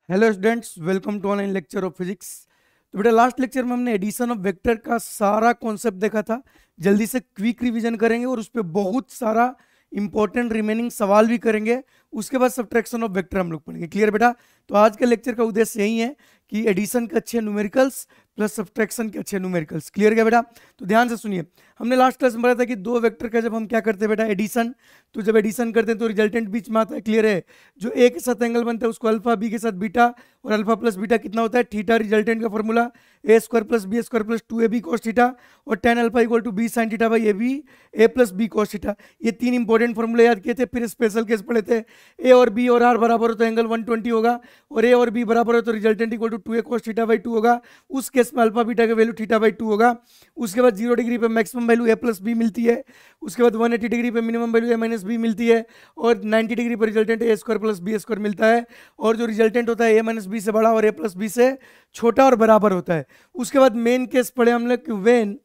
Hello students, welcome to online lecture of physics. तो बेटा last lecture में हमने एडिशन ऑफ वेक्टर का सारा कॉन्सेप्ट देखा था। जल्दी से क्विक रिवीजन करेंगे और उस पर बहुत सारा इंपॉर्टेंट रिमेनिंग सवाल भी करेंगे। उसके बाद सब्ट्रैक्शन ऑफ वेक्टर हम लोग पढ़ेंगे। क्लियर बेटा? तो आज के लेक्चर का उद्देश्य यही है कि एडिशन के अच्छे न्यूमेरिकल्स प्लस सब्ट्रैक्शन के अच्छे न्यूमेरिकल्स। क्लियर क्या बेटा? तो ध्यान से सुनिए। हमने लास्ट क्लास में पढ़ा था कि दो वेक्टर का जब हम क्या करते हैं बेटा, एडिशन, तो जब एडिशन करते हैं तो रिजल्टेंट बीच में आता है। क्लियर है? जो ए के साथ एंगल बनता है उसको अल्फा, बी के साथ बीटा, और अल्फा प्लस बीटा कितना होता है थीटा। रिजल्टेंट का formula a square plus B square plus 2ab cos theta, और tan alpha equal to b sine theta by a b a plus b cos theta. ये तीन important फॉर्मूले याद किए थे। फिर स्पेशल केस पढ़े थे, ए और बी और आर बराबर हो तो एंगल 120 होगा, और ए और बी बराबर हो तो resultant equal to 2a cos theta by 2 होगा। उस केस में अल्फा बीटा का वैल्यू थीटा बाई 2 होगा। उसके बाद 0 डिग्री पे maximum value A plus B मिलती है। उसके बाद 180 डिग्री पे minimum value A minus B मिलती है, और 90 डिग्री पर resultant A square plus B square मिलता है। और जो रिजल्टेंट होता है ए माइनस बी से बड़ा और ए प्लस बी से छोटा और बराबर होता है। उसके बाद मेन केस पढ़े हम लोग, when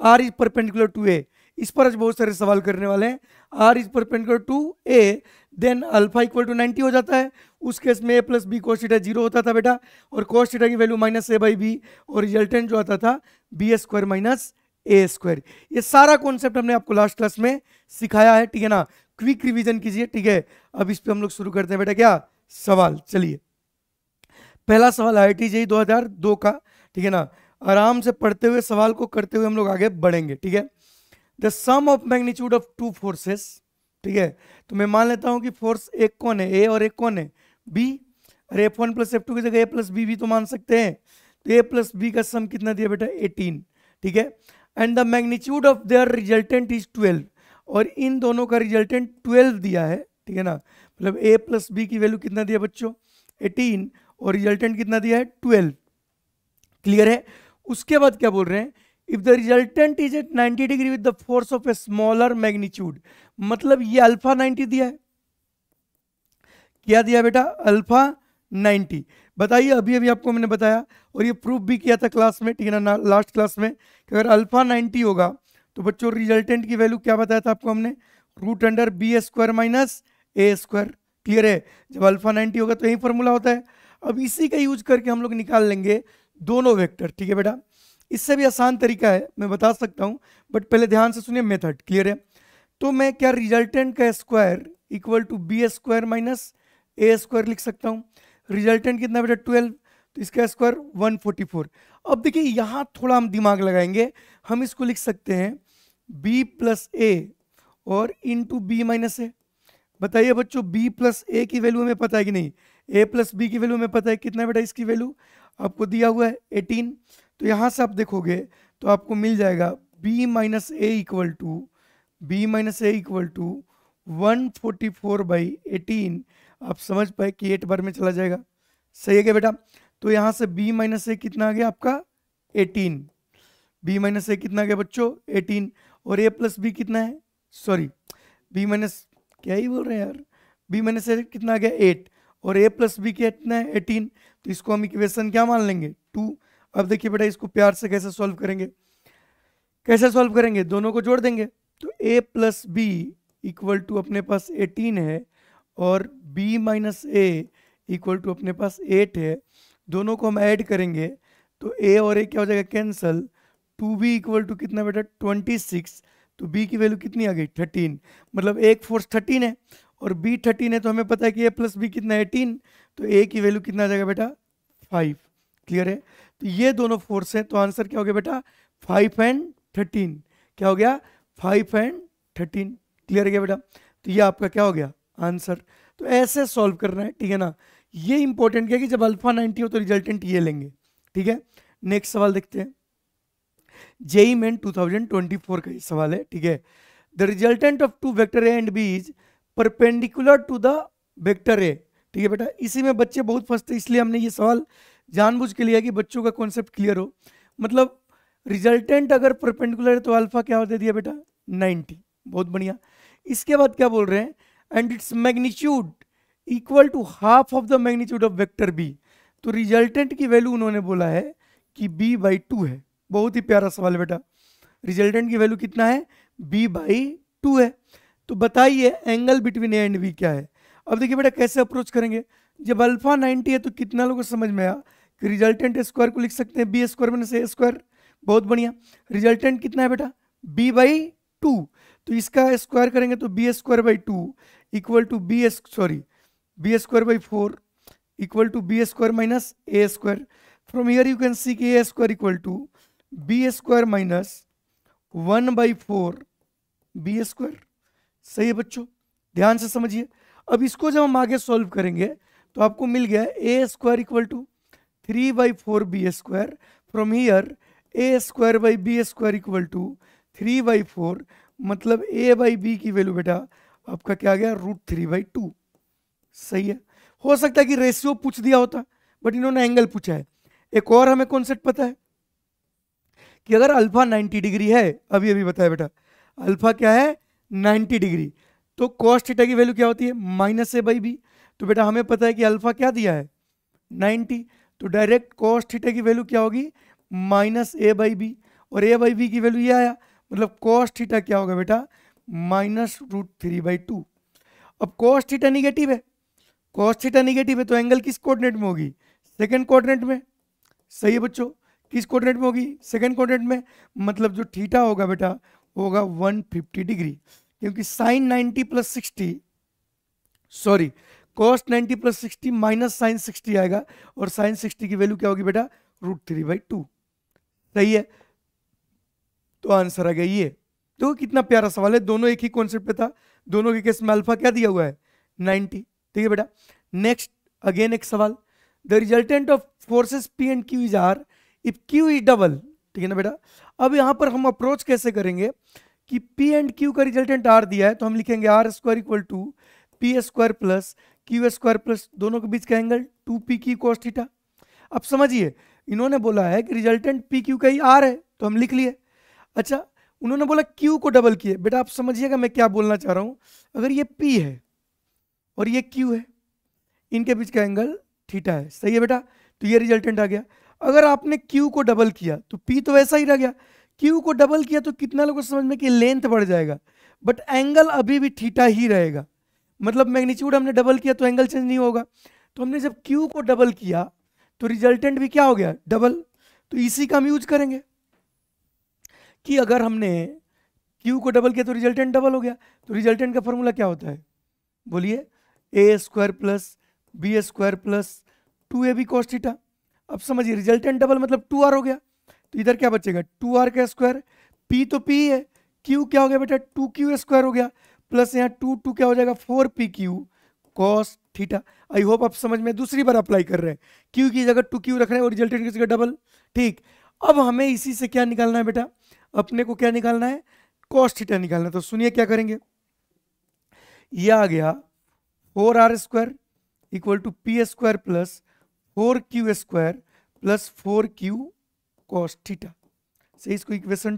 r is perpendicular to a. इस पर आज बहुत सारे सवाल करने वाले हैं। R is perpendicular to a, then alpha equal to 90 हो जाता है। उस केस में a plus b cos theta 0 होता था बेटा, और cos थीटा की value minus A by B, और रिजल्टेंट जो आता था बी स्क्वायर माइनस ए स्क्वायर। ये सारा कॉन्सेप्ट हमने आपको लास्ट क्लास में सिखाया है। ठीक है ना? क्विक रिवीजन कीजिए। ठीक है, अब इस पे हम लोग शुरू करते हैं बेटा। क्या सवाल? चलिए, पहला सवाल IIT JEE 2002 का। ठीक है ना? आराम से पढ़ते हुए सवाल को करते हुए हम लोग आगे बढ़ेंगे। ठीक है? The sum of magnitude of two forces. ठीक है, तो मैं मान लेता हूं कि फोर्स एक कौन है, ए, और एक कौन है, बी। अरे F1 प्लस F2 की जगह ए प्लस बी भी तो मान सकते हैं। तो ए प्लस बी का सम कितना दिया बेटा? 18। ठीक है, and the magnitude of their resultant is 12। और इन दोनों का रिजल्टेंट 12 दिया है। ठीक है ना? मतलब ए प्लस बी की वैल्यू कितना दिया बच्चों? 18, और रिजल्टेंट कितना दिया है? 12। क्लियर है? उसके बाद क्या बोल रहे हैं? If the resultant is at 90 degree with the force of a smaller magnitude. मतलब ये अल्फा 90 दिया है। क्या दिया बेटा? अल्फा 90। बताइए, अभी अभी आपको मैंने बताया और ये प्रूफ भी किया था क्लास में। ठीक है ना, लास्ट क्लास में, कि अगर अल्फा 90 होगा तो बच्चों रिजल्टेंट की वैल्यू क्या बताया था आपको हमने? Root under b square minus ए स्क्वायर। क्लियर है? जब अल्फा 90 होगा तो यही फॉर्मूला होता है। अब इसी का यूज करके हम लोग निकाल लेंगे दोनों वेक्टर। ठीक है बेटा? इससे भी आसान तरीका है, मैं बता सकता हूं, बट पहले ध्यान से सुनिए मेथड। क्लियर है? तो मैं क्या रिजल्टेंट का square equal to B square minus A square लिख सकता हूं। रिजल्टेंट कितना बेटा? 12, तो इसका स्क्वायर 144। अब देखिए यहां थोड़ा हम दिमाग लगाएंगे। हम इसको लिख सकते हैं बी प्लस ए और इंटू बी माइनस ए। बताइए बच्चों, बी प्लस ए की वैल्यू हमें पता है कि नहीं? ए प्लस बी की वैल्यू हमें पता है। कितना बेटा इसकी वैल्यू? आपको दिया हुआ है 18। तो यहां से आप देखोगे तो आपको मिल जाएगा B minus A equal to, B minus A equal to 144/18। आप समझ पाए कि 8 बार में चला जाएगा। सही है क्या बेटा? तो यहां से b माइनस ए कितना आ गया आपका? 18। b माइनस ए कितना आ गया बच्चों? 18। और a प्लस बी कितना है? सॉरी, b माइनस, क्या ही बोल रहे हैं यार, b माइनस ए कितना आ गया? 8। और a प्लस बी कितना है? 18। तो इसको हम इक्वेशन क्या मान लेंगे? 2। अब देखिए बेटा, इसको प्यार से कैसे सॉल्व करेंगे? कैसे सॉल्व करेंगे? दोनों को जोड़ देंगे। तो a plus B equal to अपने पास 18 है, और b minus A equal to अपने पास 8 है। दोनों को हम ऐड करेंगे तो a और a क्या हो जाएगा? कैंसल। 2b इक्वल टू कितना बेटा? 26। तो b की वैल्यू कितनी आ गई? 13। मतलब एक फोर्स 13 है और b 13 है, तो हमें पता है कि a प्लस बी कितना है? 18। तो a की वैल्यू कितना आ जाएगा बेटा? 5। क्लियर है? तो ये दोनों फोर्स हैं, तो आंसर क्या हो गया बेटा? 5 एंड 13। क्या हो गया? 5 एंड 13। क्लियर है क्या बेटा? तो ये आपका क्या हो गया? आंसर। तो ऐसे सॉल्व करना है। ठीक है ना? ये इंपॉर्टेंट क्या है कि जब अल्फा 90 हो तो रिजल्टेंट ये लेंगे। ठीक है, नेक्स्ट सवाल देखते हैं। जेई मेन 2024 का ये सवाल है। ठीक है, the resultant of two vector A and B is perpendicular to the vector A. ठीक है बेटा, इसी में बच्चे बहुत फंसते, इसलिए हमने ये सवाल जानबूझ के लिया कि बच्चों का कॉन्सेप्ट क्लियर हो। मतलब रिजल्टेंट अगर परपेंडिकुलर है तो अल्फा क्या दे दिया बेटा? 90। बहुत बढ़िया। इसके बाद क्या बोल रहे हैं? And its magnitude equal to half of the magnitude of vector B. तो रिजल्टेंट की वैल्यू उन्होंने बोला है कि b/2 है। बहुत ही प्यारा सवाल है बेटा। रिजल्टेंट की वैल्यू कितना है? b/2 है। तो बताइए angle between A and B क्या है? अब देखिए बेटा कैसे अप्रोच करेंगे। जब अल्फा 90 है तो कितना लोगों को समझ में आया कि रिजल्टेंट स्क्वायर को लिख सकते हैं बी स्क्वायर माइनस ए स्क्वायर। बहुत बढ़िया। रिजल्टेंट कितना है बेटा? B by two. तो इसका स्क्वायर करेंगे तो b square by two equal to B square by four equal to B square minus A square. From here you can see कि a square equal to B square minus 1/4 b square. सही है बच्चों, ध्यान से समझिए। अब इसको जब हम आगे सॉल्व करेंगे तो आपको मिल गया a square equal to 3/4 b square. From here a square by b square equal to 3/4, मतलब ए बाई बी की वैल्यू बेटा आपका क्या आ गया? √3/2। सही है। हो सकता है कि रेशियो पूछ दिया होता, बट इन्होंने एंगल पूछा है। एक और हमें कॉन्सेप्ट पता है कि अगर अल्फा 90 डिग्री है, अभी अभी बताया बेटा, अल्फा क्या है? 90 डिग्री, तो कॉस थीटा की वैल्यू क्या होती है? Minus A by B. तो बेटा हमें पता है कि अल्फा क्या दिया है? 90। तो डायरेक्ट कॉस थीटा की वैल्यू क्या होगी? Minus A by B. और ए बाई बी की वैल्यू ये आया, मतलब कॉस थीटा क्या होगा बेटा? -√3/2। अब कॉस थीटा निगेटिव है, कॉस थीटा निगेटिव है तो एंगल किस कोऑर्डिनेट में होगी? सेकंड कोऑर्डिनेट में। सही है बच्चों, किस कोऑर्डिनेट में होगी? सेकंड कोऑर्डिनेट में। मतलब जो थीटा होगा बेटा होगा 150 डिग्री, क्योंकि sine 90 plus 60 sorry cos 90 plus 60 minus sine 60 आएगा, और साइन 60 की वैल्यू क्या होगी बेटा? √3/2। सही है, तो आंसर आ गया ये। तो कितना प्यारा सवाल है, दोनों एक ही कॉन्सेप्ट पे था। दोनों के केस में अल्फा क्या दिया हुआ है? 90। ठीक है बेटा। नेक्स्ट अगेन एक सवाल, the resultant of forces P and Q is R if Q is double. ठीक है ना बेटा। अब यहां पर हम अप्रोच कैसे करेंगे कि पी एंड क्यू का रिजल्टेंट आर दिया है, तो हम लिखेंगे R square equal to P square plus Q square plus दोनों के बीच का एंगल 2p की cos थीटा। अब समझिए, इन्होंने बोला है कि रिजल्टेंट पी क्यू का ही आर है, तो हम लिख लिए। अच्छा, उन्होंने बोला क्यू को डबल किए। बेटा आप समझिएगा मैं क्या बोलना चाह रहा हूं। अगर ये पी है और ये क्यू है, इनके बीच का एंगल थीटा है। सही है बेटा, तो ये रिजल्टेंट आ गया। अगर आपने क्यू को डबल किया तो पी तो वैसा ही रह गया, क्यू को डबल किया तो कितना लोगों को समझ में कि लेंथ बढ़ जाएगा, बट एंगल अभी भी थीटा ही रहेगा। मतलब मैग्नीट्यूड हमने डबल किया तो एंगल चेंज नहीं होगा। तो हमने जब क्यू को डबल किया तो रिजल्टेंट भी क्या हो गया? डबल। तो इसी का हम यूज करेंगे कि अगर हमने क्यू को डबल किया तो रिजल्टेंट डबल हो गया। तो रिजल्टेंट का फॉर्मूला क्या होता है? बोलिए, a square plus B square plus 2ab cos theta. अब समझिए, रिजल्टेंट डबल मतलब 2r हो गया, तो इधर क्या बचेगा? 2r का स्क्वायर। p तो p है, q क्या हो गया बेटा? 2q स्क्वायर हो गया, प्लस यहाँ 2 क्या हो जाएगा? 4pq cos theta. I hope आप समझ में दूसरी बार अप्लाई कर रहे हैं। q की जगह 2q रख रहे हैं और रिजल्टेंट की जगह डबल। ठीक, अब हमें इसी से क्या निकालना है बेटा? अपने को क्या निकालना है? cos थीटा निकालना है। तो सुनिए क्या करेंगे, ये आ गया 4r square equal to P square plus 4q square plus 4q cos theta. सही, इसको इक्वेशन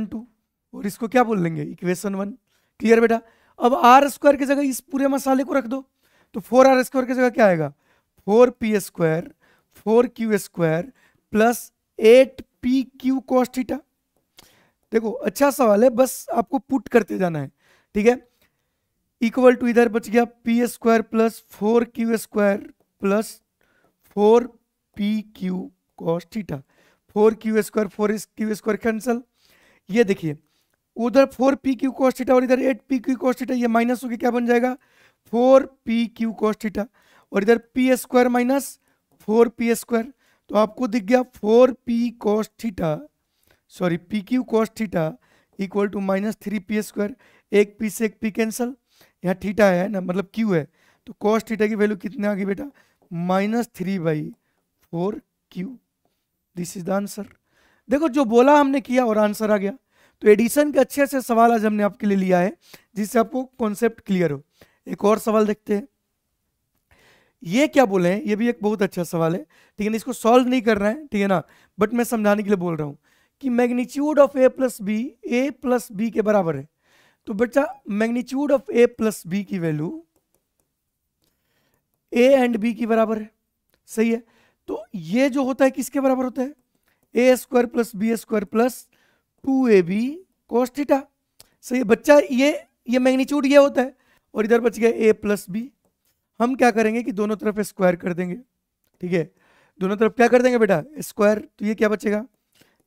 टू और इसको क्या बोल लेंगे? इक्वेशन 1। क्लियर बेटा। अब आर स्क्वायर की जगह इस पूरे मसाले को रख दो, तो 4r स्क्वायर की जगह क्या आएगा? 4p square 4q square plus 8pq cos theta. देखो अच्छा सवाल है, बस आपको पुट करते जाना है। ठीक है, इक्वल टू इधर बच गया P square plus 4q square plus 4pq cos theta. 4q square 4q square cancel. ये देखिए, उधर 4pq cos थीटा और इधर 8pq cos थीटा, ये माइनस होकर क्या बन जाएगा? 4pq cos theta. और इधर p square minus 4p square, तो आपको दिख गया 4p cos theta sorry pq cos theta equal to -3p square. एक p से एक p कैंसल, यहाँ थीटा है ना, मतलब q है, तो cos थीटा की वैल्यू कितने आ गई बेटा? -3/4q। This is the answer. देखो जो बोला हमने किया और आंसर आ गया। तो एडिशन के अच्छे से सवाल आज हमने आपके लिए लिया है, जिससे आपको कॉन्सेप्ट क्लियर हो। एक और सवाल देखते हैं, ये क्या बोले हैं? ये भी एक बहुत अच्छा सवाल है। ठीक है ना, इसको सॉल्व नहीं कर रहे हैं, ठीक है ना, बट मैं समझाने के लिए बोल रहा हूं कि magnitude of a plus B के बराबर है। तो बच्चा magnitude of a plus B की वैल्यू a एंड b की बराबर है। सही है, तो ये जो होता है किसके बराबर होता है? a square plus B square plus 2ab cos theta. सही है बच्चा, ये मैग्नीट्यूड ये होता है, और इधर बच गया a प्लस बी। हम क्या करेंगे कि दोनों तरफ स्क्वायर कर देंगे, ठीक है, दोनों तरफ क्या कर देंगे बेटा, स्क्वायर। तो ये क्या बचेगा,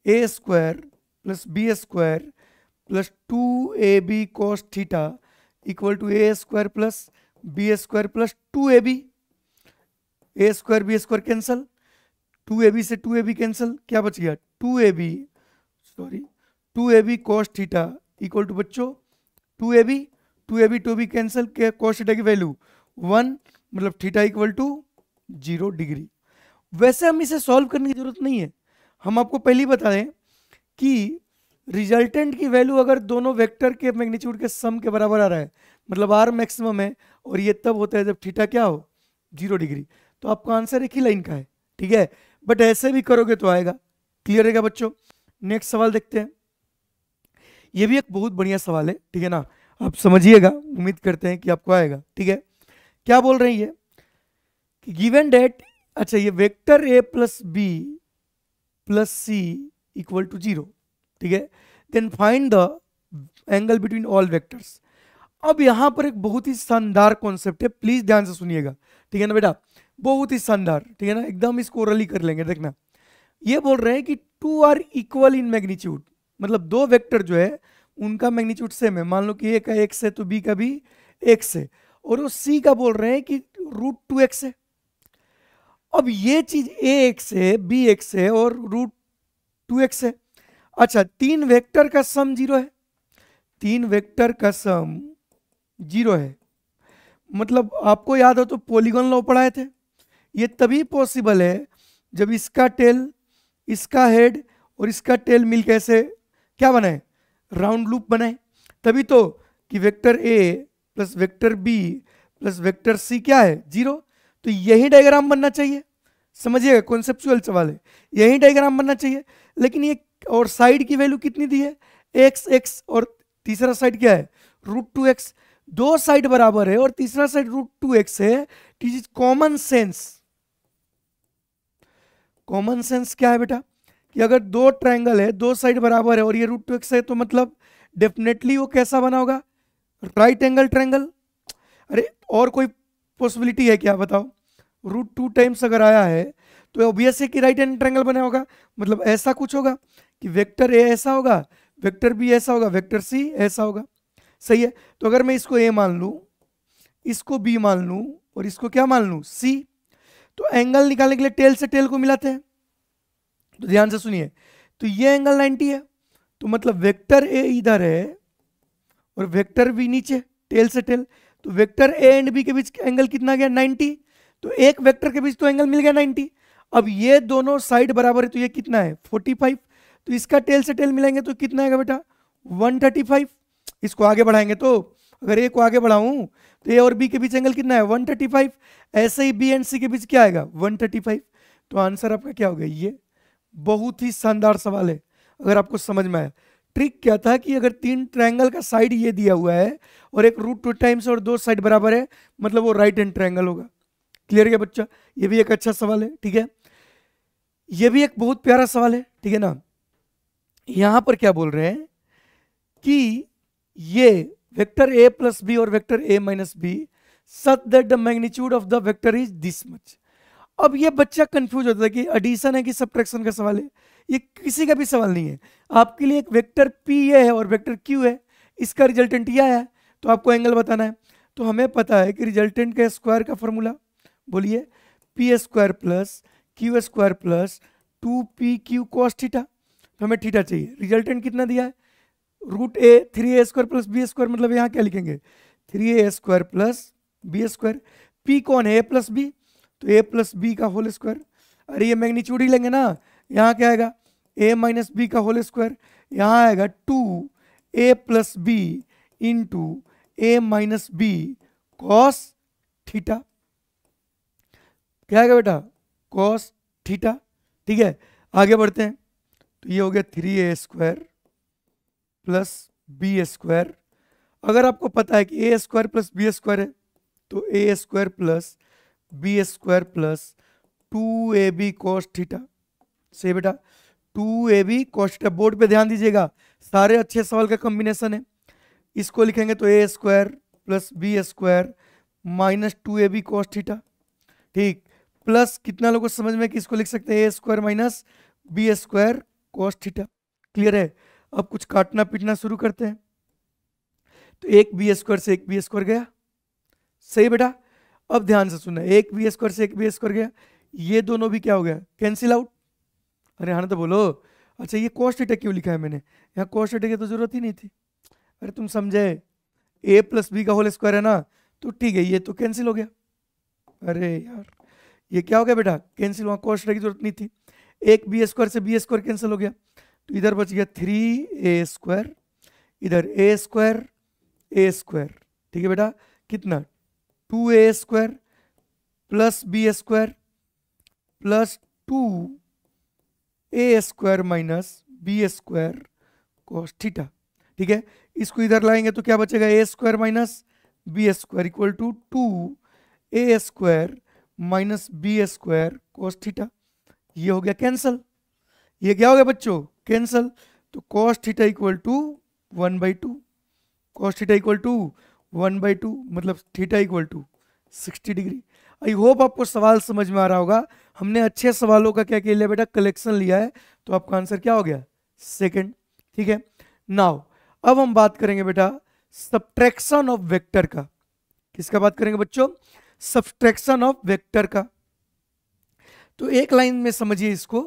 a square plus B square plus 2ab cos theta equal to a square plus B square plus 2ab, a square B square cancel, 2ab से 2ab कैंसल, क्या बच गया 2ab, sorry 2ab cos theta equal to बच्चों 2ab, 2ab cancel, cos theta की value 1, मतलब theta equal to 0 degree. वैसे हम इसे सॉल्व करने की जरूरत नहीं है, हम आपको पहले ही बता दें कि रिजल्टेंट की वैल्यू अगर दोनों वेक्टर के मैग्नीट्यूड के सम के बराबर आ रहा है, मतलब आर मैक्सिमम है, और ये तब होता है जब थीटा क्या हो 0 डिग्री, तो आपका आंसर एक ही लाइन का है, ठीक है। बट ऐसे भी करोगे तो आएगा। क्लियर है क्या बच्चों? नेक्स्ट सवाल देखते हैं। ये भी एक बहुत बढ़िया सवाल है, ठीक है ना, आप समझिएगा, उम्मीद करते हैं कि आपको आएगा, ठीक है। क्या बोल रही है कि गिवन डेट, अच्छा ये vector A plus B plus C equal to 0, ठीक है, then find the angle between all vectors. अब यहां पर एक बहुत ही शानदार कॉन्सेप्ट है, प्लीज ध्यान से सुनिएगा, ठीक है ना बेटा, बहुत ही शानदार, ठीक है ना, एकदम इसको ओरली कर लेंगे। देखना, ये बोल रहे हैं कि two are equal in magnitude, मतलब दो वेक्टर जो है उनका मैग्नीट्यूड सेम है, मान लो कि ए का x है तो बी का भी x है, और वो सी का बोल रहे हैं कि √2x है। अब ये चीज ax है, bx है और √2x है। अच्छा, तीन वेक्टर का सम 0 है, तीन वेक्टर का सम 0 है, मतलब आपको याद हो तो पॉलीगॉन लॉ पढ़ाए थे, ये तभी पॉसिबल है जब इसका टेल, इसका हेड और इसका टेल मिल कैसे क्या बनाए, राउंड लूप बनाए, तभी तो कि vector A plus vector B plus vector C क्या है 0। तो यही डायग्राम बनना चाहिए, समझिएगा, कॉन्सेप्चुअल सवाल है, यही डायग्राम बनना चाहिए। लेकिन ये और साइड की वैल्यू कितनी दी है, एक्स एक्स, और तीसरा साइड क्या है √2x, दो साइड बराबर है और तीसरा साइड √2x है। This is common sense. Common sense क्या है बेटा, कि अगर दो ट्रायंगल है, दो साइड बराबर है और ये √2x है, तो मतलब डेफिनेटली वो कैसा बना होगा, राइट एंगल ट्रायंगल। अरे और कोई पॉसिबिलिटी है क्या, बताओ, √2 टाइम्स अगर आया है तो ऑब्वियस है कि राइट एंगल ट्रायंगल बना होगा, मतलब ऐसा कुछ होगा कि वेक्टर ए ऐसा होगा, वेक्टर बी ऐसा होगा, वेक्टर सी ऐसा होगा, सही है। तो अगर मैं इसको ए मान लूं, इसको बी मान लूं और इसको क्या मान लूं सी, तो एंगल निकालने के लिए टेल से टेल को मिलाते हैं। तो ध्यान से सुनिए, तो ये एंगल 90 है, तो मतलब वेक्टर ए इधर है और वेक्टर बी नीचे, टेल से टेल, तो वेक्टर ए एंड बी के बीच एंगल कितना गया 90, तो एक वेक्टर के बीच तो एंगल मिल गया 90। अब ये दोनों साइड बराबर है तो ये कितना है 45, तो इसका टेल से टेल मिलाएंगे तो कितना आएगा बेटा 135। इसको आगे बढ़ाएंगे तो अगर ए को आगे बढ़ाऊं तो ए और बी के बीच एंगल कितना है 135, ऐसे ही बी एंड सी के बीच क्या आएगा 135। तो आंसर आपका क्या हो गया, ये बहुत ही शानदार सवाल है अगर आपको समझ में आया। ट्रिक क्या था कि अगर तीन ट्रायंगल का साइड ये दिया हुआ है और एक √2 टाइम्स और दो साइड बराबर है, मतलब वो राइट हैंड ट्रायंगल होगा। क्लियर है बच्चा, ये भी एक अच्छा सवाल है, ठीक है, ये भी एक बहुत प्यारा सवाल है, ठीक है ना। यहां पर क्या बोल रहे हैं कि ये वेक्टर ए प्लस बी और vector A minus B such that the magnitude of the vector is this much. अब ये बच्चा कंफ्यूज होता है कि एडिशन है कि सब्ट्रैक्शन का सवाल है, ये किसी का भी सवाल नहीं है। आपके लिए एक वेक्टर पी ये है और वेक्टर क्यू है, इसका रिजल्टेंट ये है, तो आपको एंगल बताना है। तो हमें पता है कि रिजल्टेंट का स्क्वायर का फॉर्मूला, बोलिए, P square plus Q square plus 2pq cos theta, तो हमें थीटा चाहिए। रिजल्टेंट कितना दिया है √3a square plus B square, मतलब यहाँ क्या लिखेंगे 3a square plus B square. P कौन है, ए प्लस बी, तो ए प्लस बी का होल स्क्वायर। अरे ये मैग्नीट्यूड ही लेंगे ना, यहाँ क्या आएगा ए माइनस बी का होल स्क्वायर, यहाँ आएगा 2a plus B into A minus B cos theta, क्या आएगा बेटा कॉस थीटा, ठीक है। आगे बढ़ते हैं, तो ये हो गया 3a square plus B square. अगर आपको पता है कि a square plus B square है तो a square plus B square plus 2ab cos theta, से बेटा 2ab cos थीटा। बोर्ड पे ध्यान दीजिएगा, सारे अच्छे सवाल का कॉम्बिनेशन है। इसको लिखेंगे तो a square plus B square minus 2ab cos theta, ठीक, प्लस कितना लोगों को समझ में कि इसको लिख सकते हैं a square minus B square cos theta. Clear है? अब कुछ काटना पीटना शुरू करते हैं। तो एक बी स्क्वायर से एक बी स्क्वायर गया, सही बेटा। अब ध्यान से सुनना, एक बी स्क्वायर से एक बी स्क्वायर गया, ये दोनों भी क्या हो गया, कैंसिल आउट। अरे हाँ तो बोलो, अच्छा ये कॉस थीटा क्यों लिखा है मैंने, यहाँ कॉस थीटा की तो जरूरत ही नहीं थी। अरे तुम समझे, ए प्लस बी का होल स्क्वायर है ना, तो ठीक है ये तो कैंसिल हो गया। अरे यार ये क्या हो गया बेटा, कैंसिल, वहाँ कॉस थीटा की जरूरत नहीं थी। एक बी स्क्वायर से बी स्क्वायर कैंसिल हो गया, तो इधर बच गया 3a स्क्वायर, इधर ए स्क्वायर ए स्क्वायर, ठीक है बेटा, कितना 2a square plus B square plus 2a square minus B square cos theta. ठीक है, इसको इधर लाएंगे तो क्या बचेगा, a square minus B square equal to 2a square minus B square cos theta. ये हो गया कैंसल, ये क्या हो गया बच्चों, कैंसल। तो cos theta equal to 1/2, cos theta equal to 1/2, मतलब theta equal to 60 degree. I hope आपको सवाल समझ में आ रहा होगा। हमने अच्छे सवालों का क्या किया लिया बेटा, कलेक्शन लिया है, तो आपका आंसर क्या हो गया, सेकंड। ठीक है, नाउ अब हम बात करेंगे बेटा सब्ट्रैक्शन ऑफ वेक्टर का। किसका बात करेंगे बच्चों, सब्ट्रैक्शन ऑफ वेक्टर का। तो एक लाइन में समझिए इसको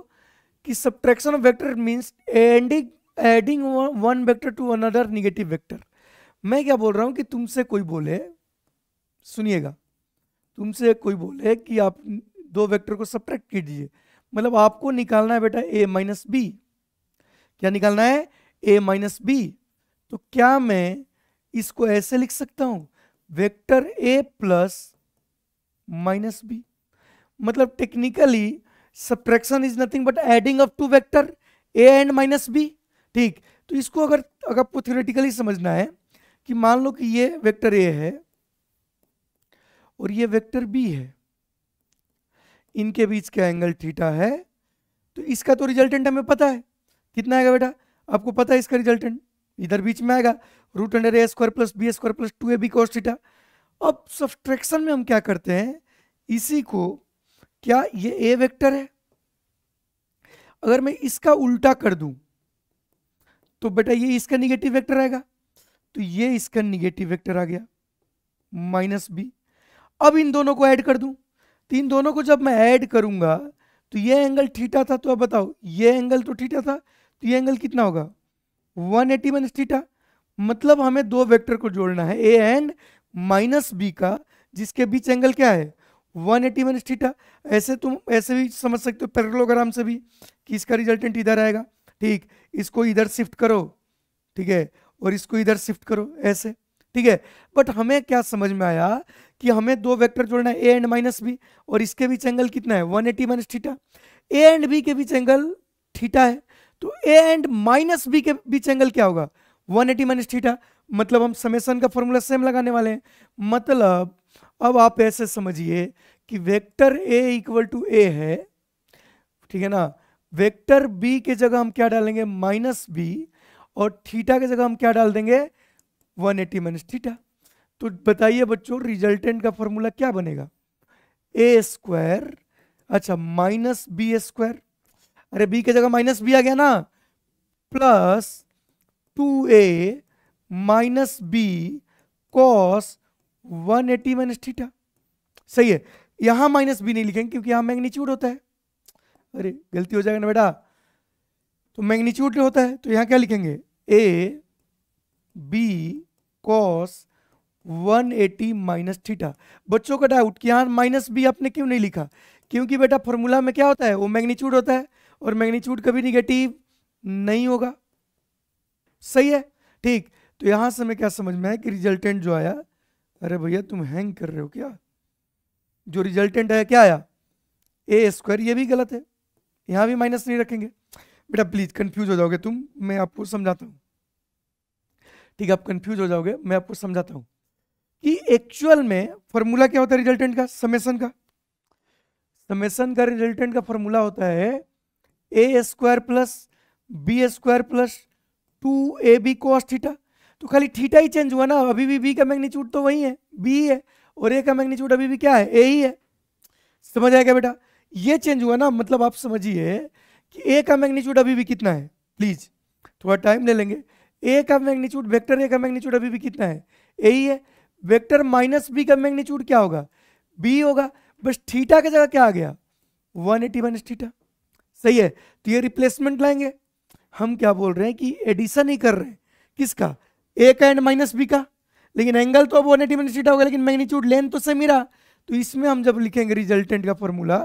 कि subtraction of vector means adding one vector to another negative vector. मैं क्या बोल रहा हूं कि तुमसे कोई बोले, सुनिएगा, तुमसे कोई बोले कि आप दो वेक्टर को सब्ट्रैक्ट कीजिए, मतलब आपको निकालना है बेटा a माइनस बी। क्या निकालना है, a माइनस बी। तो क्या मैं इसको ऐसे लिख सकता हूं, vector a plus minus b. मतलब technically subtraction is nothing but adding of two vector a and minus B. ठीक, तो इसको अगर आपको थ्योरेटिकली समझना है कि मान लो कि ये वेक्टर a है और ये वेक्टर b है, इनके बीच का एंगल थीटा है, तो इसका तो रिजल्टेंट हमें पता है कितना आएगा बेटा, आपको पता है इसका रिजल्टेंट इधर बीच में आएगा, √a square plus B square plus 2ab cos theta. अब सब्ट्रैक्शन में हम क्या करते हैं, इसी को, क्या ये a वेक्टर है, अगर मैं इसका उल्टा कर दूं तो बेटा ये इसका निगेटिव वेक्टर आएगा, तो ये इसका निगेटिव वेक्टर आ गया माइनस बी। अब इन दोनों को ऐड कर दूं, तो इन दोनों को जब मैं ऐड करूंगा तो ये एंगल थीटा था, तो अब बताओ ये एंगल तो थीटा था, तो ये एंगल कितना होगा 180 माइनस थीटा। मतलब हमें दो वेक्टर को जोड़ना है a एंड माइनस बी का, जिसके बीच एंगल क्या है 180 माइनस थीटा। ऐसे तुम ऐसे भी समझ सकते हो पैरेललोग्राम से भी कि इसका रिजल्टेंट इधर आएगा। ठीक, इसको इधर शिफ्ट करो, ठीक है, और इसको इधर शिफ्ट करो ऐसे। ठीक है, बट हमें क्या समझ में आया कि हमें दो वेक्टर जोड़ना है a एंड माइनस बी, और इसके बीच एंगल कितना है 180 minus theta. a and b के बीच एंगल थीटा है, तो a एंड माइनस बी के बीच एंगल क्या होगा 180 माइनस थीटा। मतलब हम समेशन का फॉर्मूला सेम लगाने वाले हैं। मतलब अब आप ऐसे समझिए कि vector a equal to a है, ठीक है ना, वेक्टर b के जगह हम क्या डालेंगे माइनस बी, और थीटा के जगह हम क्या डाल देंगे 180 माइनस थीटा। तो बताइए बच्चों रिजल्टेंट का फॉर्मूला क्या बनेगा, a स्क्वायर, अच्छा माइनस बी स्क्वायर, अरे b के जगह माइनस बी आ गया ना, plus 2a minus B cos 180 minus theta. सही है, यहां माइनस बी नहीं लिखेंगे क्योंकि यहां मैग्नीट्यूड होता है। अरे गलती हो जाएगा ना बेटा, तो मैग्नीट्यूड होता है, तो यहां क्या लिखेंगे a b cos 180 minus theta. बच्चों का डाउट कि यहां माइनस बी आपने क्यों नहीं लिखा, क्योंकि बेटा फॉर्मूला में क्या होता है वो मैग्नीट्यूड होता है, और मैग्नीट्यूड कभी निगेटिव नहीं होगा। सही है, ठीक, तो यहां से हमें क्या समझ में आया कि रिजल्टेंट जो आया, अरे भैया तुम हैंग कर रहे हो क्या, जो रिजल्टेंट आया क्या आया a स्क्वायर, ये भी गलत है, यहां भी माइनस नहीं रखेंगे। बेटा प्लीज कंफ्यूज हो जाओगे तुम, मैं आपको समझाता हूं। ठीक है, आप कंफ्यूज हो जाओगे, मैं आपको समझाता हूं कि एक्चुअल में फॉर्मूला क्या होता है रिजल्टेंट का, समेशन का। समेशन का रिजल्टेंट का फॉर्मूला होता है a square plus B square plus 2ab cos theta. तो खाली थीटा ही चेंज हुआ ना, अभी भी b का मैग्नीट्यूड तो वही है, b है, और ए का मैग्नीट्यूड अभी भी क्या है, ए ही है। समझ आएगा बेटा, ये चेंज हुआ ना, मतलब आप समझिए कि ए का मैग्नीट्यूड अभी भी कितना है, प्लीज थोड़ा टाइम ले लेंगे। ए का मैग्नीट्यूड, वेक्टर ए का मैग्नीट्यूड अभी भी कितना है, ए ही है। वेक्टर माइनस बी का मैग्नीट्यूड क्या होगा, बी होगा, बस थीटा की जगह क्या आ गया, 180 माइनस थीटा। सही है, तो ये रिप्लेसमेंट लाएंगे। हम क्या बोल रहे हैं कि एडिशन ही कर रहे हैं, किसका, ए का एंड माइनस बी का, लेकिन एंगल तो अब 180 माइनस थीटा होगा, लेकिन मैग्नीट्यूड लेंथ तो सेम ही रहा। तो इसमें हम जब लिखेंगे रिजल्टेंट का फॉर्मूला,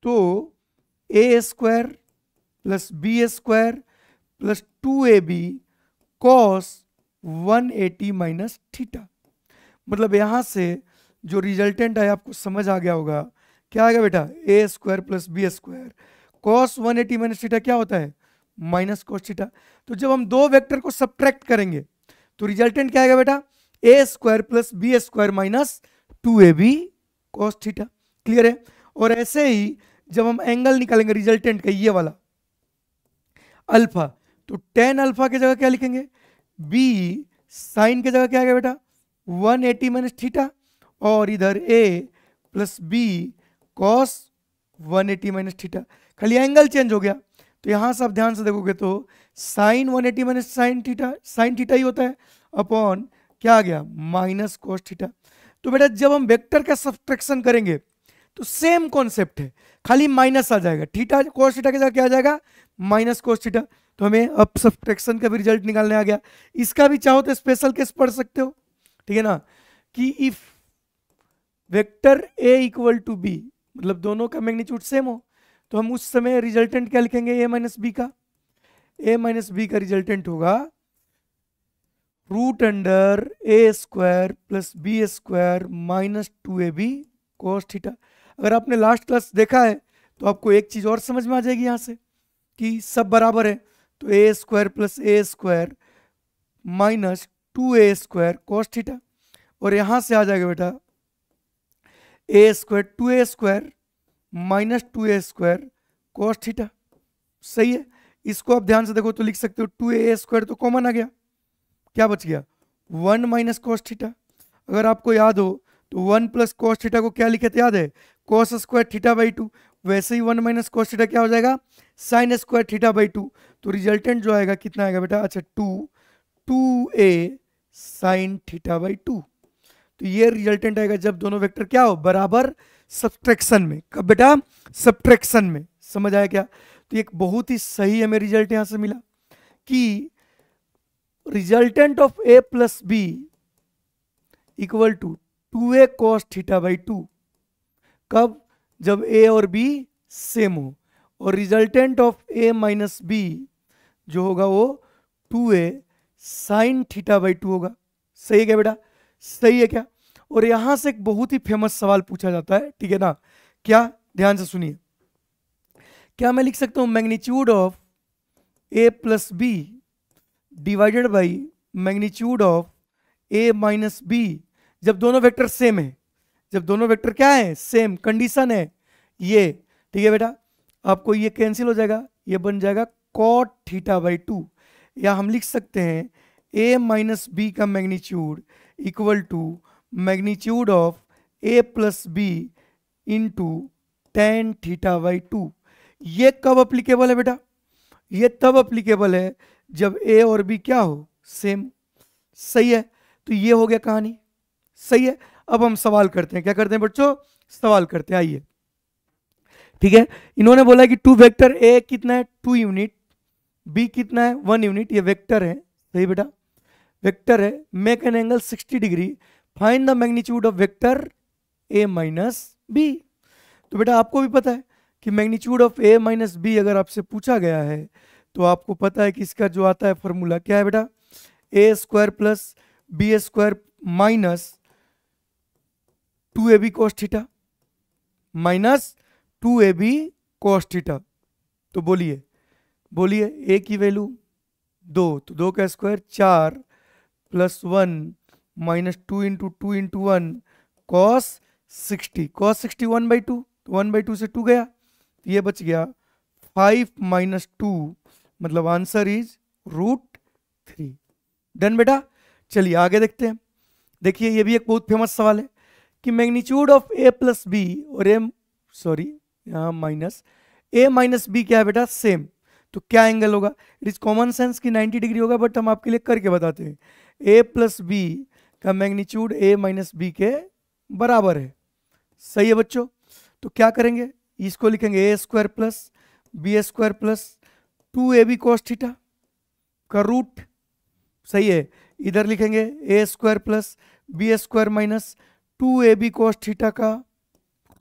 तो a square plus B square plus 2ab cos 180 minus theta. मतलब यहां से जो रिजल्टेंट है आपको समझ आ गया होगा, क्या आएगा बेटा, a square plus B square cos 180 minus theta क्या होता है, माइनस कॉस थीटा। तो जब हम दो वेक्टर को सब्ट्रैक्ट करेंगे तो रिजल्टेंट क्या आएगा बेटा, a square plus B square minus 2ab cos theta. Clear है। और ऐसे ही जब हम एंगल निकालेंगे रिजल्टेंट का, ये वाला अल्फा, तो टेन अल्फा की जगह क्या लिखेंगे, बी साइन की जगह क्या आएगा बेटा, 180 माइनस थीटा, और इधर a plus b cos 180 minus theta. खाली एंगल चेंज हो गया। तो यहां से आप ध्यान से देखोगे तो साइन 180 माइनस साइन थीटा ही होता है, अपॉन क्या आ गया, माइनस कॉस थीटा। तो बेटा जब हम वेक्टर का सब्ट्रैक्शन करेंगे तो सेम कॉन्सेप्ट है, खाली माइनस आ जाएगा, थीटा कॉस थीटा के साथ क्या आ जाएगा, माइनस कॉस थीटा। तो हमें अब सब्ट्रैक्शन का भी रिजल्ट निकालने आ गया। इसका भी चाहो तो स्पेशल केस पढ़ सकते हो, ठीक है ना, कि if vector A equal to B, मतलब दोनों का मैग्नीट्यूड सेम हो, तो हम उस समय रिजल्टेंट क्या लिखेंगे, ए माइनस बी का। ए माइनस बी का रिजल्टेंट होगा root under a square plus B square minus 2ab cos theta. अगर आपने लास्ट क्लास देखा है तो आपको एक चीज और समझ में आ जाएगी यहाँ से कि सब बराबर है, तो a square plus a square minus 2a square cos theta, और यहां से आ जाएगा बेटा a square 2a square minus 2a square cos theta. सही है, इसको आप ध्यान से देखो तो लिख सकते हो 2a स्क्वायर तो कॉमन आ गया, क्या बच गया, 1 माइनस कॉस थीटा। अगर आपको याद हो तो 1 प्लस कॉस थीटा को क्या लिखे थे, याद है, कॉस स्क्वायर थीटा बाई 2। वैसे ही 1 माइनस कॉस थीटा क्या हो जाएगा, साइन स्क्वायर थीटा बाई 2। तो रिजल्टेंट जो आएगा कितना आएगा बेटा, अच्छा 2a साइन थीटा बाई 2। तो ये रिजल्टेंट आएगा जब दोनों वेक्टर क्या हो, बराबर सब्ट्रैक्शन में। कब बेटा, सब्ट्रैक्शन में। समझ आया क्या। तो एक बहुत ही सही हमें रिजल्ट यहां से मिला कि resultant of A plus B equal to 2a cos theta by 2। कब, जब ए और बी सेम हो। और resultant of A minus B जो होगा वो 2a साइन थीटा बाई 2 होगा। सही है क्या बेटा, सही है क्या। और यहां से एक बहुत ही फेमस सवाल पूछा जाता है, ठीक है ना, क्या, ध्यान से सुनिए। क्या मैं लिख सकता हूं magnitude of A plus B divided by magnitude of A minus B, जब दोनों वेक्टर सेम है, जब दोनों वेक्टर क्या है, सेम, कंडीशन है ये, ठीक है बेटा। आपको ये कैंसिल हो जाएगा, ये बन जाएगा कॉट थीटा बाई 2। या हम लिख सकते हैं ए माइनस बी का magnitude equal to magnitude of A plus B into tan theta by 2। ये कब अप्लीकेबल है बेटा, ये तब अप्लीकेबल है जब ए और बी क्या हो, सेम। सही है, तो ये हो गया कहानी। सही है, अब हम सवाल करते हैं, क्या करते हैं बच्चों, सवाल करते हैं, आइए। ठीक है, इन्होंने बोला कि टू वेक्टर ए कितना है 2 यूनिट, बी कितना है 1 यूनिट, ये वेक्टर है। सही बेटा, वेक्टर है, make an angle 60 degree, find the magnitude of vector A minus B. तो बेटा आपको भी पता है कि magnitude of A minus B अगर आपसे पूछा गया है तो आपको पता है कि इसका जो आता है फॉर्मूला क्या है बेटा, a square plus B square minus 2ab cos theta minus 2ab cos theta. तो बोलिए बोलिए, ए की वैल्यू 2, तो 2 का square 4 plus 1 minus 2 into 2 into 1 cos 60, cos 60 1/2, तो 1/2 से 2 गया, तो ये बच गया 5 माइनस 2, मतलब आंसर इज √3। डन बेटा। चलिए आगे देखते हैं। देखिए ये भी एक बहुत फेमस सवाल है कि magnitude of A plus B और यहाँ माइनस ए माइनस बी क्या है बेटा, सेम। तो क्या एंगल होगा, इट इज कॉमन सेंस कि 90 डिग्री होगा, बट हम आपके लिए करके बताते हैं। ए प्लस बी का मैग्नीट्यूड ए माइनस बी के बराबर है। सही है बच्चों। तो क्या करेंगे, इसको लिखेंगे a square plus B square plus 2ab cos theta का रूट। सही है। इधर लिखेंगे a square plus B square minus 2ab cos theta का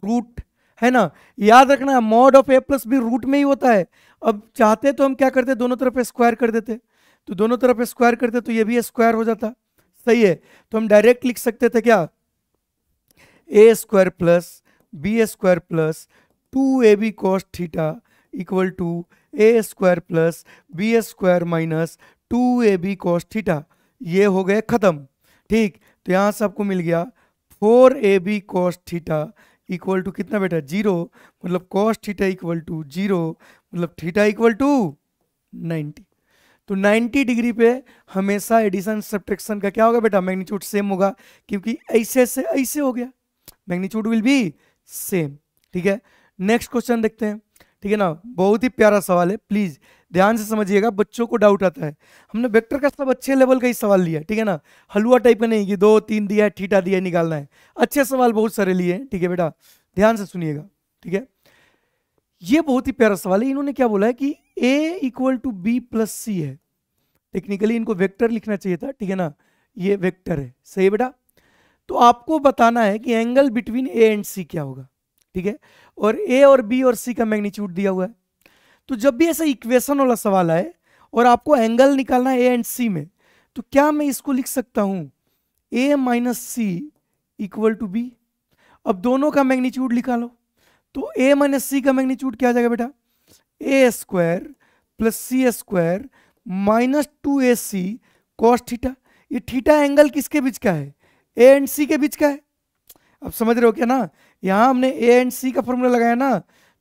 रूट, है ना। याद रखना mod of A plus b root में ही होता है। अब चाहते तो हम क्या करते, दोनों तरफ स्क्वायर कर देते, तो दोनों तरफ स्क्वायर करते तो ये भी स्क्वायर हो जाता। सही है। तो हम डायरेक्ट लिख सकते थे क्या, a square plus B square plus 2ab cos theta equal to a square plus B square minus 2ab cos theta. ये हो गए खत्म। ठीक, तो यहां से आपको मिल गया 4ab cos theta equal to कितना बेटा, 0। मतलब cos थीटा इक्वल टू 0, मतलब थीटा इक्वल टू 90। तो 90 डिग्री पे हमेशा एडिशन सब्ट्रैक्शन का क्या होगा बेटा, मैग्नीट्यूड सेम होगा, क्योंकि ऐसे से ऐसे हो गया, मैग्नीट्यूड विल बी सेम। ठीक है, नेक्स्ट क्वेश्चन देखते हैं। ठीक है ना, बहुत ही प्यारा सवाल है, प्लीज ध्यान से समझिएगा, बच्चों को डाउट आता है। हमने वेक्टर का सब अच्छे लेवल का ही सवाल लिया, ठीक है ना, हलवा टाइप का नहीं कि 2 3 दिया है, थीटा दिया है, निकालना है। अच्छे सवाल बहुत सारे लिए हैं। ठीक है बेटा, ध्यान से सुनिएगा। ठीक है, ये बहुत ही प्यारा सवाल है। इन्होंने क्या बोला है कि a equal to b plus c है। टेक्निकली इनको वेक्टर लिखना चाहिए था, ठीक है ना, ये वेक्टर है। सही है बेटा। तो आपको बताना है कि एंगल बिटवीन ए एंड सी क्या होगा। ठीक है, और ए और बी और सी का मैग्नीट्यूड दिया हुआ है। तो जब भी ऐसा इक्वेशन वाला सवाल आए और आपको एंगल निकालना है ए एंड सी में, तो क्या मैं इसको लिख सकता हूं a minus c equal to b. अब दोनों का मैग्नीट्यूड निकालो, तो ए माइनस सी का मैग्नीट्यूड क्या आ जाएगा बेटा, a square plus c square minus 2ac cos theta. ये थीटा एंगल किसके बीच का है, ए एंड सी के बीच का है। अब समझ रहे हो क्या ना, यहां हमने ए एंड सी का फॉर्मूला लगाया ना,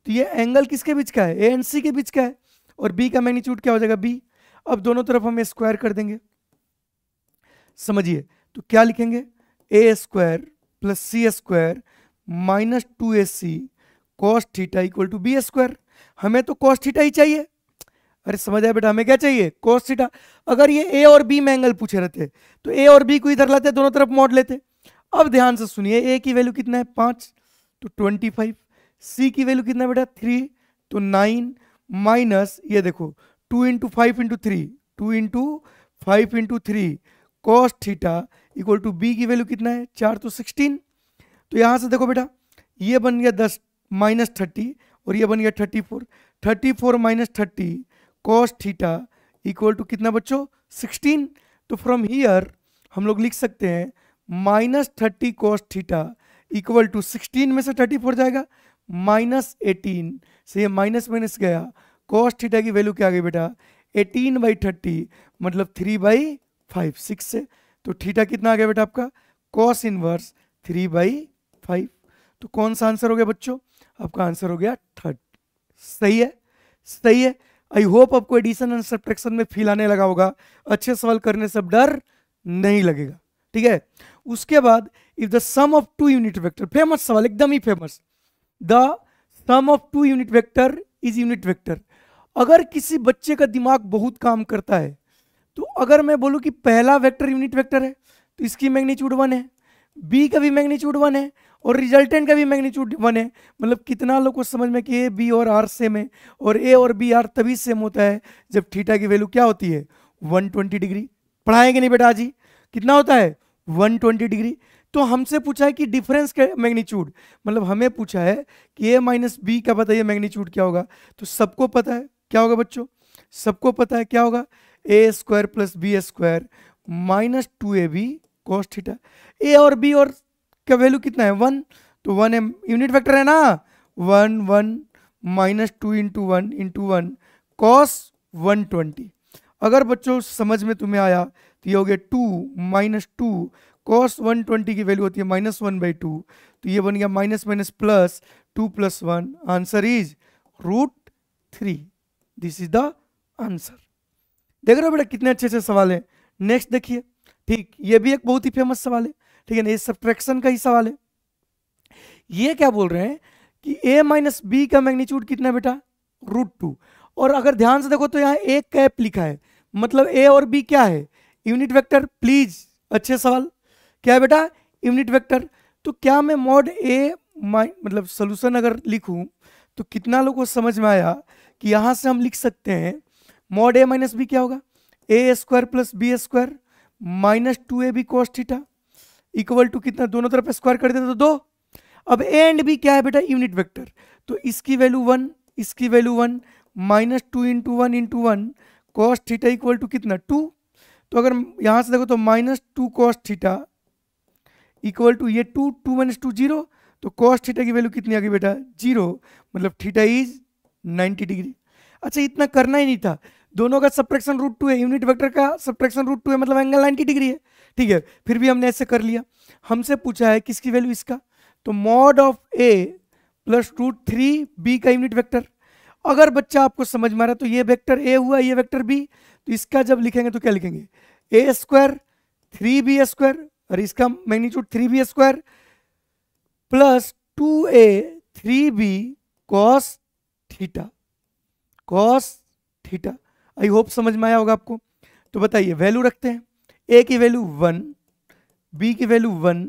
तो ये एंगल किसके बीच का है, ए एंड सी के बीच का है। और बी का मैग्नीट्यूड क्या हो जाएगा, बी। अब दोनों तरफ हम स्क्वायर कर देंगे। समझिए, तो क्या लिखेंगे, a square plus c square minus 2ac cos theta equal to B square. हमें तो cos थीटा ही चाहिए। अरे समझ आया बेटा, हमें क्या चाहिए, cos थीटा। अगर ये ए और बी में एंगल पूछे रहते तो ए और बी को इधर लाते, दोनों तरफ मोड़ लेते। अब ध्यान से सुनिए, ए की वैल्यू कितना है 5, तो 25। सी की वैल्यू कितना है बेटा 3, तो 9 माइनस ये देखो 2 into 5 into 3, 2 into 5 into 3 cos theta equal to B की वैल्यू कितना है 4, तो 16। तो यहां से देखो बेटा, ये बन गया 10 माइनस 30 और ये बन गया 34। 34 minus 30 cos theta equal to कितना बच्चों 16। तो फ्रॉम हियर हम लोग लिख सकते हैं minus 30 cos theta equal to 16 में से 34 जाएगा माइनस 18 से, ये माइनस माइनस गया, cos थीटा की वैल्यू क्या आ गई बेटा 18/30, मतलब 3/5 6 से। तो थीटा कितना आ गया बेटा आपका cos इनवर्स 3/5। तो कौन सा आंसर हो गया बच्चों, आपका आंसर हो गया 3rd। सही है, सही है। आई होप आपको एडिशन एंड सब्ट्रैक्शन में फील आने लगा होगा, अच्छे सवाल करने से अब डर नहीं लगेगा। ठीक है, उसके बाद if the sum of 2 unit vector, famous सवाल, एकदम ही famous, the sum of 2 unit vector is unit vector. अगर किसी बच्चे का दिमाग बहुत काम करता है, तो अगर मैं बोलूं कि पहला वेक्टर यूनिट वेक्टर है, तो इसकी मैग्नीट्यूड 1 है, बी का भी मैग्नीट्यूड 1 है, और रिजल्टेंट का भी मैग्नीट्यूड 1 है। मतलब कितना लोग को समझ में कि ए बी और आर सेम है, और ए और बी आर तभी सेम होता है जब थीटा की वैल्यू क्या होती है 120 डिग्री। पढ़ाएंगे नहीं बेटा जी, कितना होता है 120 डिग्री। तो हमसे पूछा है कि डिफरेंस का मैग्नीट्यूड, मतलब हमें पूछा है कि ए माइनस बी का बताइए मैग्नीट्यूड क्या होगा। तो सबको पता है क्या होगा बच्चों, सबको पता है क्या होगा, a square plus B square minus 2ab cos theta. A और बी और का वैल्यू कितना है 1, तो 1 है, यूनिट वेक्टर है ना, 1 1 माइनस 2 इंटू 1 इंटू 1 cos 120। अगर बच्चों समझ में तुम्हें आया तो ये हो गया 2 माइनस 2 cos 120 की वैल्यू होती है -1/2, तो ये बन गया minus minus plus 2 + 1, answer is √3। This is the answer. देख रहे हो बेटा कितने अच्छे अच्छे सवाल हैं। नेक्स्ट देखिए, ठीक, ये भी एक बहुत ही फेमस सवाल है, ठीक है ना, ये सब्ट्रैक्शन का ही सवाल है। ये क्या बोल रहे हैं कि a माइनस बी का मैग्नीट्यूड कितना है बेटा, √2। और अगर ध्यान से देखो तो यहाँ एक कैप लिखा है, मतलब a और b क्या है, यूनिट वेक्टर। प्लीज अच्छे सवाल, क्या है बेटा, यूनिट वेक्टर। तो क्या मैं मॉड a मतलब सोल्यूशन अगर लिखूं तो कितना लोगों को समझ में आया कि यहां से हम लिख सकते हैं मॉड a माइनस बी क्या होगा, a square plus B square minus 2ab cos theta equal to कितना, दोनों तरफ स्क्वायर कर देते तो 2। अब ए एंड बी क्या है बेटा, यूनिट वेक्टर। तो इसकी वैल्यू 1, इसकी value 1, minus 2 into 1 into 1 cos theta equal to कितना, 2। तो अगर यहां से देखो तो minus 2 cos theta equal to ये 2, 2 माइनस 2 0। तो कॉस थीटा की वैल्यू कितनी आ गई बेटा, 0। मतलब थीटा इज 90 डिग्री। अच्छा इतना करना ही नहीं था, दोनों का सब्ट्रैक्शन √2 है, यूनिट वेक्टर का सब्ट्रैक्शन √2 है, मतलब एंगल 90 डिग्री है। ठीक है, फिर भी हमने ऐसे कर लिया। हमसे पूछा है किसकी वैल्यू, इसका। तो mod of a plus √3b का यूनिट वेक्टर। अगर बच्चा आपको समझ में आ रहा है तो ये वेक्टर a हुआ, ये वेक्टर b, तो इसका जब लिखेंगे तो क्या लिखेंगे, a स्क्वायर 3b स्क्वायर, और इसका magnitude 3b square plus 2a 3b cos theta, cos theta. I hope समझ में आया होगा आपको। तो बताइए वैल्यू रखते हैं, a की वैल्यू 1, b की वैल्यू 1,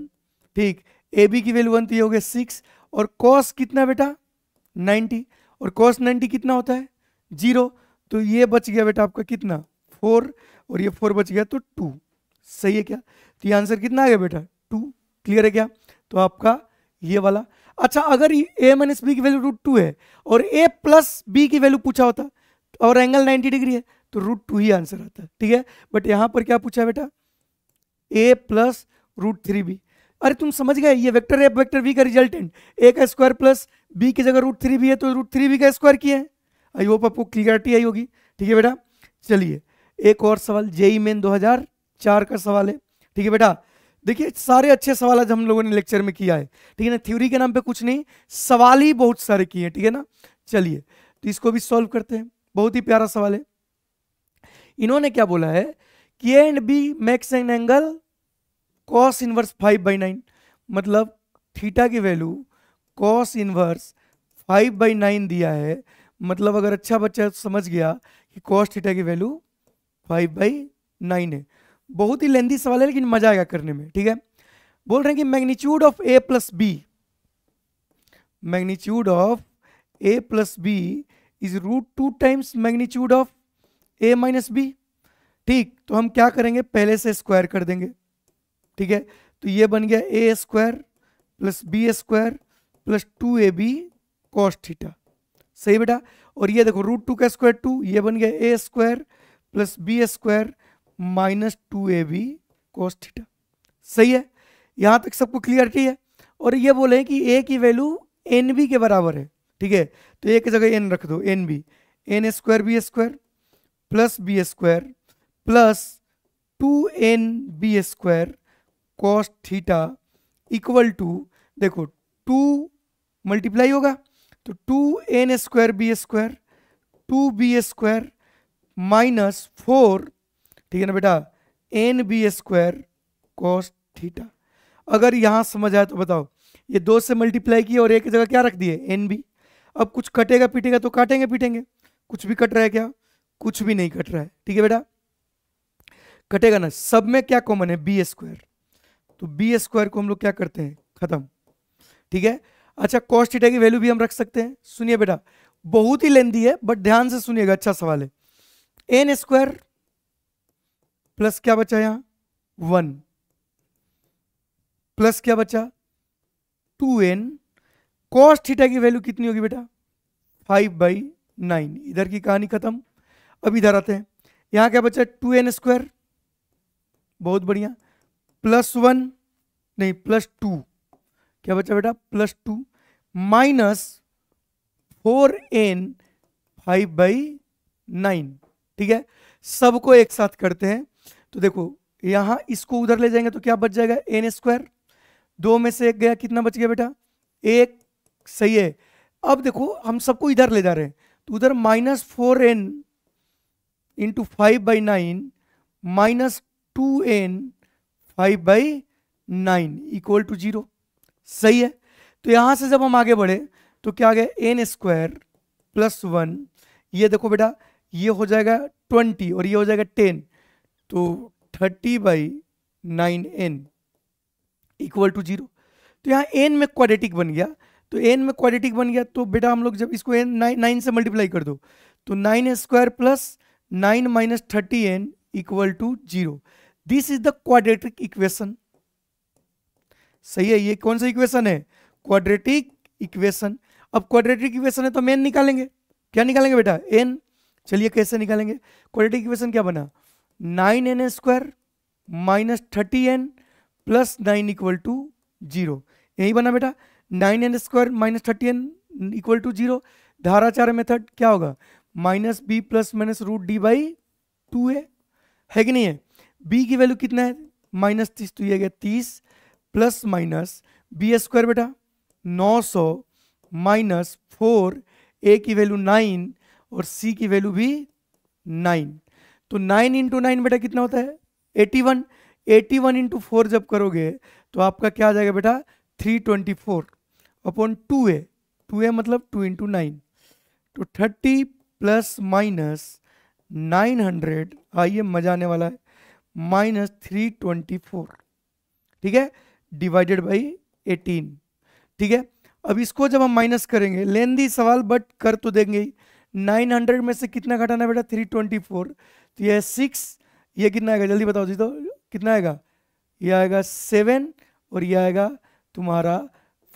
ठीक, ए बी की वैल्यू 1 तो ये हो गया 6, और कॉस कितना बेटा 90, और कॉस 90 कितना होता है 0। तो ये बच गया बेटा आपका कितना 4, और ये 4 बच गया तो 2। सही है क्या, तो ये आंसर कितना आ गया बेटा 2। क्लियर है क्या, तो आपका ये वाला। अच्छा अगर a माइनस बी की वैल्यू √2 है और a प्लस बी की वैल्यू पूछा होता और एंगल 90 डिग्री है तो √2 ही आंसर आता है। ठीक है, बट यहां पर क्या पूछा है बेटा, a प्लस √3b। अरे तुम समझ गए, ये वेक्टर ए वेक्टर बी का रिजल्टेंट, ए का स्क्वायर प्लस बी की जगह √3b है तो √3b का स्क्वायर किया है। आई होप आपको क्लियरिटी आई होगी। ठीक है बेटा, चलिए एक और सवाल, जेई मेन 2004 का सवाल है। ठीक है बेटा, देखिए सारे अच्छे सवाल आज हम लोगों ने लेक्चर में किया है। ठीक है ना, थ्योरी के नाम पे कुछ नहीं, सवाल ही बहुत सारे किए हैं। ठीक है ना, चलिए तो इसको भी सॉल्व करते हैं। बहुत ही प्यारा सवाल है। इन्होंने क्या बोला है कि A and B makes an angle cos inverse 5/9, मतलब थीटा की वैल्यू कॉस इनवर्स 5/9 दिया है। मतलब अगर अच्छा बच्चा समझ गया कि कॉस थीटा की वैल्यू 5/9 है। बहुत ही लेंथी सवाल है लेकिन मजा आएगा करने में। ठीक है, बोल रहे हैं कि magnitude of a plus B, magnitude of a plus B is √2 times magnitude of a minus B. ठीक, तो हम क्या करेंगे, पहले से स्क्वायर कर देंगे। ठीक है, तो ये बन गया a square plus B square plus 2ab cos theta. सही बेटा, और ये देखो √2 का स्क्वायर 2, ये बन गया a square plus B square minus 2ab cos theta. सही है, यहां तक सबको क्लियरिटी है। और ये बोले कि a की वैल्यू nb के बराबर है। ठीक है, तो a की जगह n रख दो, nb, n square B square plus B square plus 2nb square cos theta equal to, देखो 2 मल्टीप्लाई होगा तो 2n square B square 2b square minus 4, ठीक है ना बेटा, nb स्क्वायर कॉस थीटा। अगर यहां समझ आया तो बताओ, ये 2 से मल्टीप्लाई किया और एक की जगह क्या रख दिए nb। अब कुछ कटेगा पीटेगा तो काटेंगे पीटेंगे, कुछ भी कट रहा है क्या, कुछ भी नहीं कट रहा है। ठीक है बेटा, कटेगा ना, सब में क्या कॉमन है, बी स्क्वायर, तो बी स्क्वायर को हम लोग क्या करते हैं, खत्म। ठीक है, अच्छा कॉस थीटा की वैल्यू भी हम रख सकते हैं। सुनिए बेटा, बहुत ही लेंदी है बट ध्यान से सुनिएगा, अच्छा सवाल है। एन स्क्वायर प्लस क्या बचा यहां 1 प्लस क्या बचा 2n, कॉस थीटा की वैल्यू कितनी होगी बेटा 5/9। इधर की कहानी खत्म। अब इधर आते हैं, यहां क्या बचा 2n स्क्वायर, बहुत बढ़िया, +1 नहीं +2, क्या बचा बेटा +2 माइनस 4n 5/9। ठीक है, सबको एक साथ करते हैं तो देखो यहां इसको उधर ले जाएंगे तो क्या बच जाएगा n स्क्वायर, 2 में से 1 गया, कितना बच गया बेटा 1। सही है, अब देखो हम सबको इधर ले जा रहे हैं तो उधर -4n into 5/9 minus 2n 5/9 equal to 0। सही है, तो यहां से जब हम आगे बढ़े तो क्या आ गया, एन स्क्वायर प्लस 1, ये देखो बेटा ये हो जाएगा 20 और ये हो जाएगा 10, तो 30/9n इक्वल टू 0। तो यहाँ n में क्वाड्रेटिक बन गया, तो n में क्वाड्रेटिक बन गया तो बेटा हम लोग जब इसको n 9 से मल्टीप्लाई कर दो तो 9 square plus 9 minus 30n equal to 0। This is the quadratic equation. सही है, ये कौन सा इक्वेशन है, क्वाड्रेटिक इक्वेशन। अब क्वाड्रेटिक इक्वेशन है तो हम n निकालेंगे, क्या निकालेंगे बेटा, n। चलिए कैसे निकालेंगे, क्वाड्रेटिक इक्वेशन क्या बना, 9n square minus 30n plus 9 equal to 0, यही बना बेटा, 9n square minus 30n equal to 0। धाराचार मेथड क्या होगा, minus b plus minus root d by 2a, है कि नहीं है। b की वैल्यू कितना है, माइनस 30, तो ये गया 30 प्लस माइनस बी स्क्वायर बेटा 900 माइनस 4, a की वैल्यू 9 और c की वैल्यू भी 9, तो 9 इंटू 9 बेटा कितना होता है 81, 81 इंटू 4 जब करोगे तो आपका क्या आ जाएगा बेटा 324 अपॉन 2a, 2a मतलब 2 इंटू 9, तो 30 प्लस माइनस 900, आइए मजा आने वाला है, माइनस 324, ठीक है, डिवाइडेड बाई 18, ठीक है। अब इसको जब हम माइनस करेंगे, लेंदी सवाल बट कर तो देंगे ही, 900 में से कितना घटाना बेटा 324, तो ये 6, ये कितना आएगा जल्दी बताओ जी, तो कितना आएगा, ये आएगा 7 और ये आएगा तुम्हारा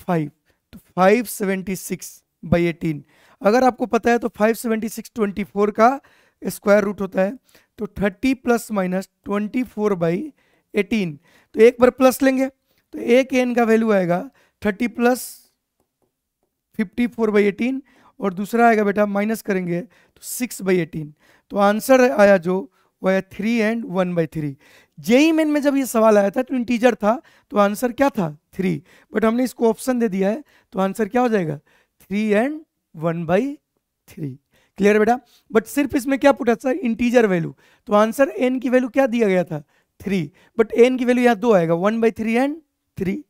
5, तो 576/18। अगर आपको पता है तो 576 24 का स्क्वायर रूट होता है, तो 30 प्लस माइनस 24/18, तो एक बार प्लस लेंगे तो एक n का वैल्यू आएगा 30 प्लस 54/18 और दूसरा आएगा बेटा माइनस करेंगे तो 6/18, तो आंसर आया जो वो है 3 and 1/3। जेई मेन में जब ये सवाल आया था तो इंटीजर था तो आंसर क्या था 3, बट हमने इसको ऑप्शन दे दिया है तो आंसर क्या हो जाएगा 3 and 1/3। क्लियर बेटा, बट सिर्फ इसमें क्या पुटा था इंटीजर वैल्यू, तो आंसर n की वैल्यू क्या दिया गया था 3, बट n की वैल्यू यहाँ 2 आएगा 1/3 and 3।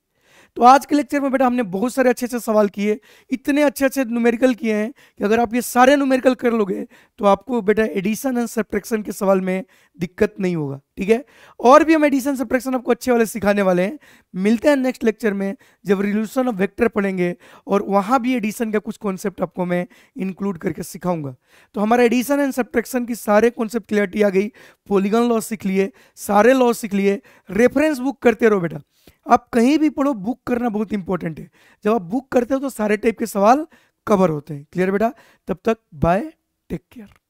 तो आज के लेक्चर में बेटा हमने बहुत सारे अच्छे अच्छे सवाल किए, इतने अच्छे अच्छे न्यूमेरिकल किए हैं कि अगर आप ये सारे न्यूमेरिकल कर लोगे तो आपको बेटा एडिशन एंड सब्ट्रैक्शन के सवाल में दिक्कत नहीं होगा, ठीक है। और भी हम एडिशन सब्ट्रैक्शन आपको अच्छे वाले सिखाने वाले हैं। मिलते हैं नेक्स्ट लेक्चर में जब रिजोल्यूशन ऑफ वेक्टर पढ़ेंगे और वहाँ भी एडिशन का कुछ कॉन्सेप्ट आपको मैं इंक्लूड करके सिखाऊंगा। तो हमारा एडिशन एंड सब्ट्रैक्शन की सारे कॉन्सेप्ट क्लियरिटी आ गई, पॉलीगॉन लॉ सीख लिए, सारे लॉ सीख लिए, रेफरेंस बुक करते रहो बेटा, आप कहीं भी पढ़ो बुक करना बहुत इंपॉर्टेंट है। जब आप बुक करते हो तो सारे टाइप के सवाल कवर होते हैं। क्लियर बेटा, तब तक बाय, टेक केयर।